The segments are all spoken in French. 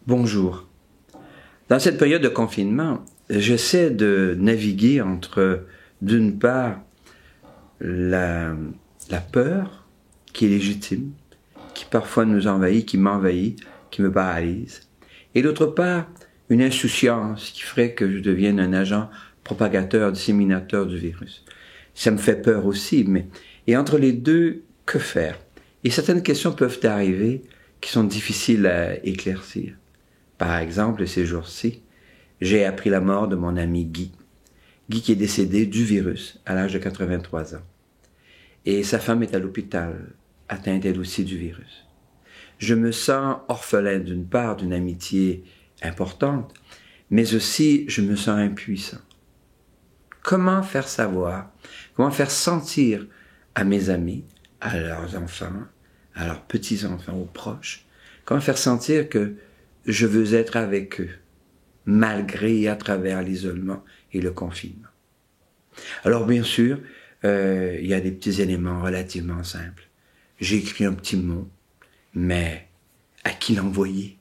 Bonjour. Dans cette période de confinement, j'essaie de naviguer entre, d'une part, la peur qui est légitime, qui parfois nous envahit, qui m'envahit, qui me paralyse, et d'autre part, une insouciance qui ferait que je devienne un agent propagateur, disséminateur du virus. Ça me fait peur aussi, et entre les deux, que faire? Et certaines questions peuvent arriver qui sont difficiles à éclaircir. Par exemple, ces jours-ci, j'ai appris la mort de mon ami Guy. Guy qui est décédé du virus à l'âge de 83 ans. Et sa femme est à l'hôpital, atteinte elle aussi du virus. Je me sens orphelin d'une part d'une amitié importante, mais aussi je me sens impuissant. Comment faire savoir, comment faire sentir à mes amis, à leurs enfants, à leurs petits-enfants, aux proches, comment faire sentir que je veux être avec eux, malgré et à travers l'isolement et le confinement. Alors bien sûr, il y a des petits éléments relativement simples. J'ai écrit un petit mot, mais à qui l'envoyer?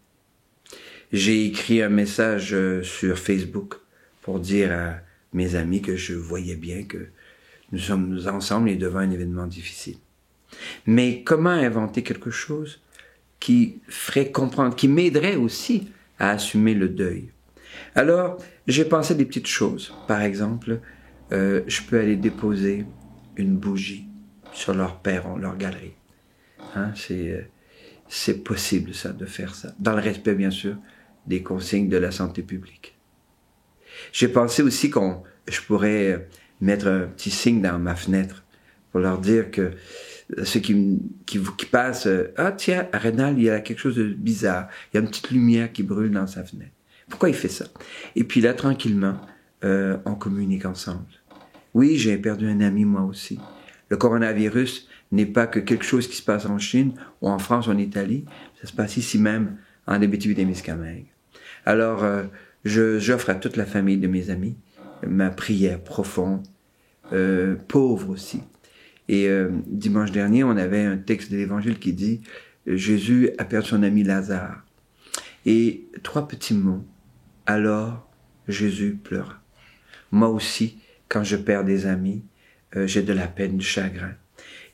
J'ai écrit un message sur Facebook pour dire à mes amis que je voyais bien que nous sommes ensemble et devant un événement difficile. Mais comment inventer quelque chose qui ferait comprendre, qui m'aiderait aussi à assumer le deuil? Alors, j'ai pensé à des petites choses. Par exemple, je peux aller déposer une bougie sur leur perron, leur galerie. Hein, c'est possible, ça, de faire ça. Dans le respect, bien sûr, des consignes de la santé publique. J'ai pensé aussi je pourrais mettre un petit signe dans ma fenêtre pour leur dire que ceux qui passent, ah tiens, Rénal, il y a quelque chose de bizarre. Il y a une petite lumière qui brûle dans sa fenêtre. Pourquoi il fait ça? Et puis là, tranquillement, on communique ensemble. Oui, j'ai perdu un ami, moi aussi. Le coronavirus n'est pas que quelque chose qui se passe en Chine ou en France ou en Italie. Ça se passe ici même, en Abitibi-Témiscamingue. Alors, j'offre à toute la famille de mes amis ma prière profonde, pauvre aussi. Et dimanche dernier, on avait un texte de l'Évangile qui dit « Jésus a perdu son ami Lazare ». Et 3 petits mots. Alors, Jésus pleura. Moi aussi, quand je perds des amis, j'ai de la peine, du chagrin.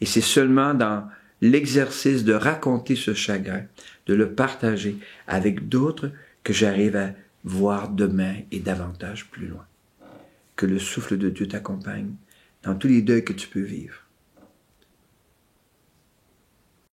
Et c'est seulement dans l'exercice de raconter ce chagrin, de le partager avec d'autres, que j'arrive à voir demain et davantage plus loin. Que le souffle de Dieu t'accompagne dans tous les deuils que tu peux vivre.